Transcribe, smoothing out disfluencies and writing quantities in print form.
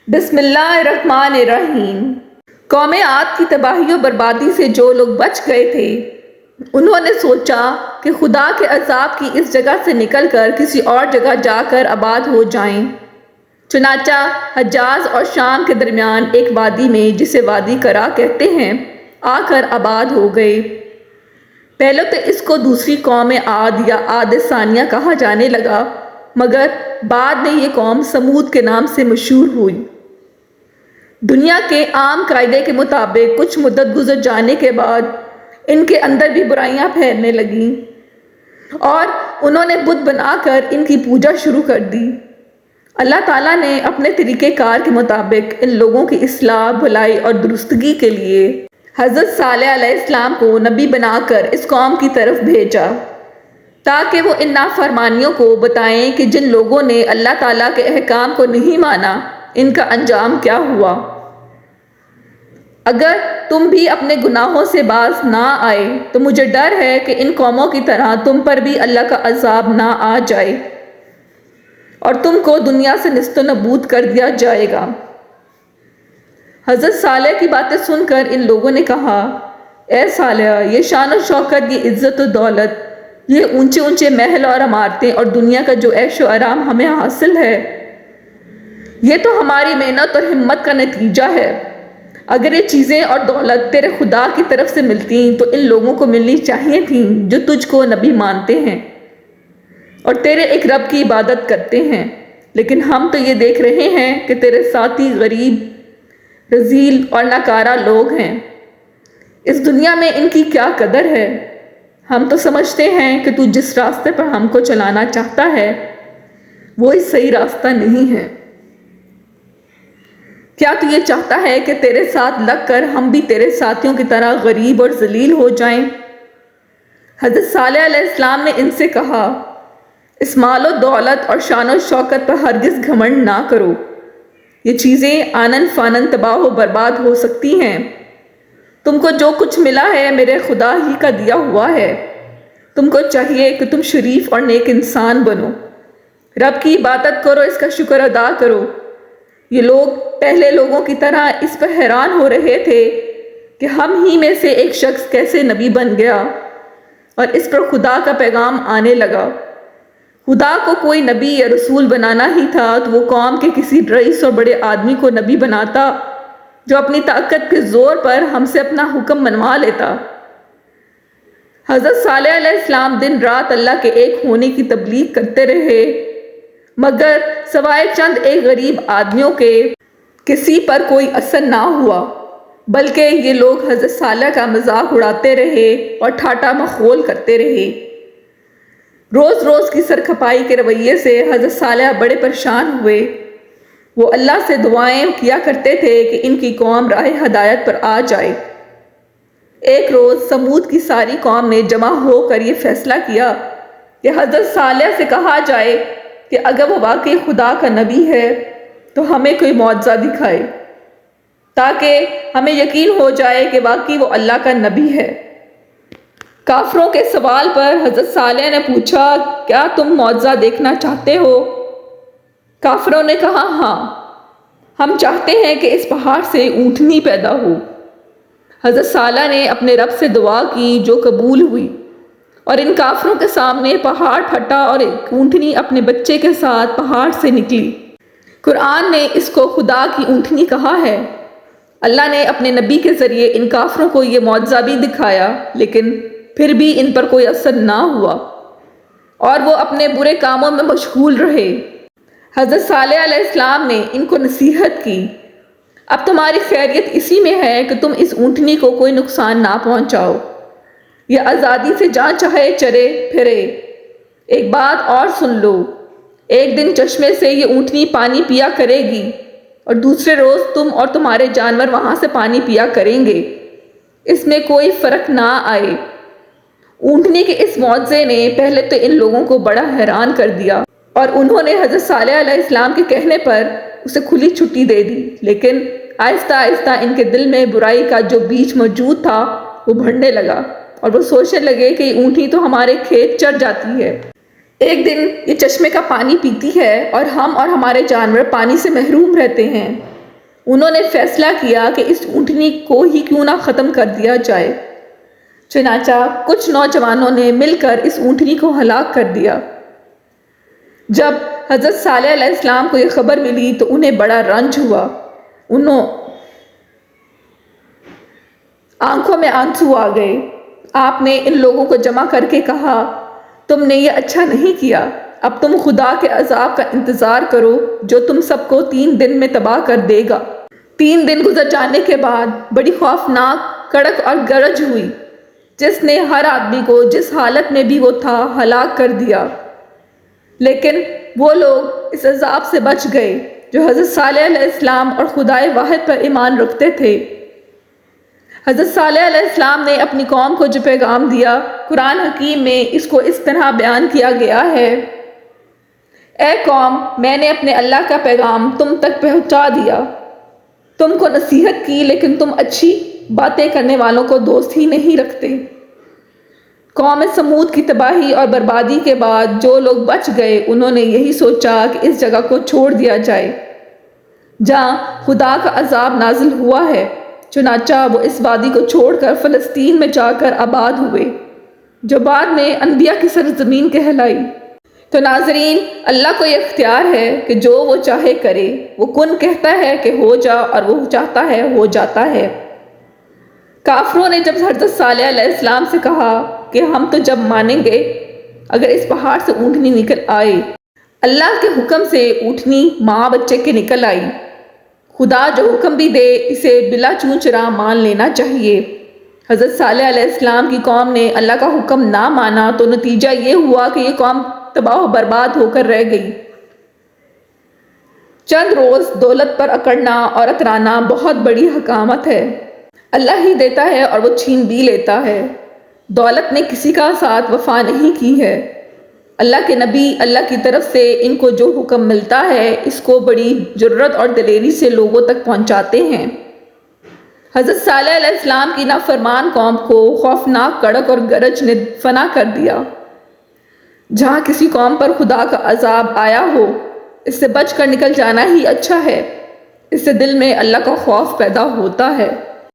بسم اللہ الرحمن الرحیم۔ قوم عاد کی تباہی و بربادی سے جو لوگ بچ گئے تھے انہوں نے سوچا کہ خدا کے عذاب کی اس جگہ سے نکل کر کسی اور جگہ جا کر آباد ہو جائیں۔ چنانچہ حجاز اور شام کے درمیان ایک وادی میں جسے وادی کرا کہتے ہیں آ کر آباد ہو گئے۔ پہلے تو اس کو دوسری قوم عاد یا عاد ثانیہ کہا جانے لگا، مگر بعد میں یہ قوم سمود کے نام سے مشہور ہوئی۔ دنیا کے عام قاعدے کے مطابق کچھ مدت گزر جانے کے بعد ان کے اندر بھی برائیاں پھیلنے لگیں اور انہوں نے بت بنا کر ان کی پوجا شروع کر دی۔ اللہ تعالیٰ نے اپنے طریقہ کار کے مطابق ان لوگوں کی اصلاح، بھلائی اور درستگی کے لیے حضرت صالح علیہ السلام کو نبی بنا کر اس قوم کی طرف بھیجا تاکہ وہ ان نافرمانیوں کو بتائیں کہ جن لوگوں نے اللہ تعالیٰ کے احکام کو نہیں مانا ان کا انجام کیا ہوا۔ اگر تم بھی اپنے گناہوں سے باز نہ آئے تو مجھے ڈر ہے کہ ان قوموں کی طرح تم پر بھی اللہ کا عذاب نہ آ جائے اور تم کو دنیا سے نیست و نابود کر دیا جائے گا۔ حضرت صالح کی باتیں سن کر ان لوگوں نے کہا، اے صالح، یہ شان و شوکت، یہ عزت و دولت، یہ اونچے اونچے محل اور عمارتیں اور دنیا کا جو عیش و آرام ہمیں حاصل ہے، یہ تو ہماری محنت اور ہمت کا نتیجہ ہے۔ اگر یہ چیزیں اور دولت تیرے خدا کی طرف سے ملتی تو ان لوگوں کو ملنی چاہیے تھیں جو تجھ کو نبی مانتے ہیں اور تیرے ایک رب کی عبادت کرتے ہیں، لیکن ہم تو یہ دیکھ رہے ہیں کہ تیرے ساتھی غریب، رذیل اور ناکارہ لوگ ہیں۔ اس دنیا میں ان کی کیا قدر ہے؟ ہم تو سمجھتے ہیں کہ تو جس راستے پر ہم کو چلانا چاہتا ہے وہی صحیح راستہ نہیں ہے۔ کیا تو یہ چاہتا ہے کہ تیرے ساتھ لگ کر ہم بھی تیرے ساتھیوں کی طرح غریب اور ذلیل ہو جائیں؟ حضرت صالح علیہ السلام نے ان سے کہا، اس مال و دولت اور شان و شوکت پر ہرگز گھمنڈ نہ کرو، یہ چیزیں آنن فانن تباہ و برباد ہو سکتی ہیں۔ تم کو جو کچھ ملا ہے میرے خدا ہی کا دیا ہوا ہے، تم کو چاہیے کہ تم شریف اور نیک انسان بنو، رب کی عبادت کرو، اس کا شکر ادا کرو۔ یہ لوگ پہلے لوگوں کی طرح اس پر حیران ہو رہے تھے کہ ہم ہی میں سے ایک شخص کیسے نبی بن گیا، اور اس پر خدا کا پیغام آنے لگا۔ خدا کو کوئی نبی یا رسول بنانا ہی تھا تو وہ قوم کے کسی رئیس اور بڑے آدمی کو نبی بناتا جو اپنی طاقت کے زور پر ہم سے اپنا حکم منوا لیتا۔ حضرت صالح علیہ السلام دن رات اللہ کے ایک ہونے کی تبلیغ کرتے رہے، مگر سوائے چند ایک غریب آدمیوں کے کسی پر کوئی اثر نہ ہوا، بلکہ یہ لوگ حضرت صالح کا مذاق اڑاتے رہے اور ٹھاٹا مخول کرتے رہے۔ روز روز کی سرکھپائی کے رویے سے حضرت صالح بڑے پریشان ہوئے۔ وہ اللہ سے دعائیں کیا کرتے تھے کہ ان کی قوم راہ ہدایت پر آ جائے۔ ایک روز سمود کی ساری قوم نے جمع ہو کر یہ فیصلہ کیا کہ حضرت صالح سے کہا جائے کہ اگر وہ واقعی خدا کا نبی ہے تو ہمیں کوئی معجزہ دکھائے تاکہ ہمیں یقین ہو جائے کہ واقعی وہ اللہ کا نبی ہے۔ کافروں کے سوال پر حضرت صالح نے پوچھا، کیا تم معجزہ دیکھنا چاہتے ہو؟ کافروں نے کہا، ہاں، ہم چاہتے ہیں کہ اس پہاڑ سے اونٹنی پیدا ہو۔ حضرت صالح نے اپنے رب سے دعا کی جو قبول ہوئی، اور ان کافروں کے سامنے پہاڑ پھٹا اور ایک اونٹنی اپنے بچے کے ساتھ پہاڑ سے نکلی۔ قرآن نے اس کو خدا کی اونٹنی کہا ہے۔ اللہ نے اپنے نبی کے ذریعے ان کافروں کو یہ معجزہ بھی دکھایا، لیکن پھر بھی ان پر کوئی اثر نہ ہوا اور وہ اپنے برے کاموں میں مشغول رہے۔ حضرت صالح علیہ السلام نے ان کو نصیحت کی، اب تمہاری خیریت اسی میں ہے کہ تم اس اونٹنی کو کوئی نقصان نہ پہنچاؤ، یہ آزادی سے جہاں چاہے چرے پھرے۔ ایک بات اور سن لو، ایک دن چشمے سے یہ اونٹنی پانی پیا کرے گی اور دوسرے روز تم اور تمہارے جانور وہاں سے پانی پیا کریں گے، اس میں کوئی فرق نہ آئے۔ اونٹنی کے اس معجزے نے پہلے تو ان لوگوں کو بڑا حیران کر دیا اور انہوں نے حضرت صالح علیہ السلام کے کہنے پر اسے کھلی چھٹی دے دی، لیکن آہستہ آہستہ ان کے دل میں برائی کا جو بیج موجود تھا وہ بڑھنے لگا اور وہ سوچنے لگے کہ یہ اونٹنی تو ہمارے کھیت چر جاتی ہے، ایک دن یہ چشمے کا پانی پیتی ہے اور ہم اور ہمارے جانور پانی سے محروم رہتے ہیں۔ انہوں نے فیصلہ کیا کہ اس اونٹنی کو ہی کیوں نہ ختم کر دیا جائے۔ چنانچہ کچھ نوجوانوں نے مل کر اس اونٹنی کو ہلاک کر دیا۔ جب حضرت صالح علیہ السلام کو یہ خبر ملی تو انہیں بڑا رنج ہوا۔ آنکھوں میں آنسو آ گئے۔ آپ نے ان لوگوں کو جمع کر کے کہا، تم نے یہ اچھا نہیں کیا، اب تم خدا کے عذاب کا انتظار کرو جو تم سب کو 3 دن میں تباہ کر دے گا۔ 3 دن گزر جانے کے بعد بڑی خوفناک کڑک اور گرج ہوئی جس نے ہر آدمی کو جس حالت میں بھی وہ تھا ہلاک کر دیا، لیکن وہ لوگ اس عذاب سے بچ گئے جو حضرت صالح علیہ السلام اور خدائے واحد پر ایمان رکھتے تھے۔ حضرت صالح علیہ السلام نے اپنی قوم کو جو پیغام دیا، قرآن حکیم میں اس کو اس طرح بیان کیا گیا ہے: اے قوم، میں نے اپنے اللہ کا پیغام تم تک پہنچا دیا، تم کو نصیحت کی، لیکن تم اچھی باتیں کرنے والوں کو دوست ہی نہیں رکھتے۔ قوم سمود کی تباہی اور بربادی کے بعد جو لوگ بچ گئے انہوں نے یہی سوچا کہ اس جگہ کو چھوڑ دیا جائے جہاں خدا کا عذاب نازل ہوا ہے، چنانچہ وہ اس وادی کو چھوڑ کر فلسطین میں جا کر آباد ہوئے جو بعد میں انبیاء کی سرزمین کہلائی۔ تو ناظرین، اللہ کو یہ اختیار ہے کہ جو وہ چاہے کرے، وہ کن کہتا ہے کہ ہو جا اور وہ چاہتا ہے ہو جاتا ہے۔ کافروں نے جب حضرت صالح علیہ السلام سے کہا کہ ہم تو جب مانیں گے اگر اس پہاڑ سے اونٹنی نکل آئے، اللہ کے حکم سے اونٹنی ماں بچے کے نکل آئی۔ خدا جو حکم بھی دے اسے بلا چون چرا مان لینا چاہیے۔ حضرت صالح علیہ السلام کی قوم نے اللہ کا حکم نہ مانا تو نتیجہ یہ ہوا کہ یہ قوم تباہ و برباد ہو کر رہ گئی۔ چند روز دولت پر اکڑنا اور اترانا بہت بڑی حکامت ہے۔ اللہ ہی دیتا ہے اور وہ چھین بھی لیتا ہے۔ دولت نے کسی کا ساتھ وفا نہیں کی ہے۔ اللہ کے نبی اللہ کی طرف سے ان کو جو حکم ملتا ہے اس کو بڑی جرت اور دلیری سے لوگوں تک پہنچاتے ہیں۔ حضرت صالح علیہ السلام کی نافرمان قوم کو خوفناک کڑک اور گرج نے فنا کر دیا۔ جہاں کسی قوم پر خدا کا عذاب آیا ہو، اس سے بچ کر نکل جانا ہی اچھا ہے، اس سے دل میں اللہ کا خوف پیدا ہوتا ہے۔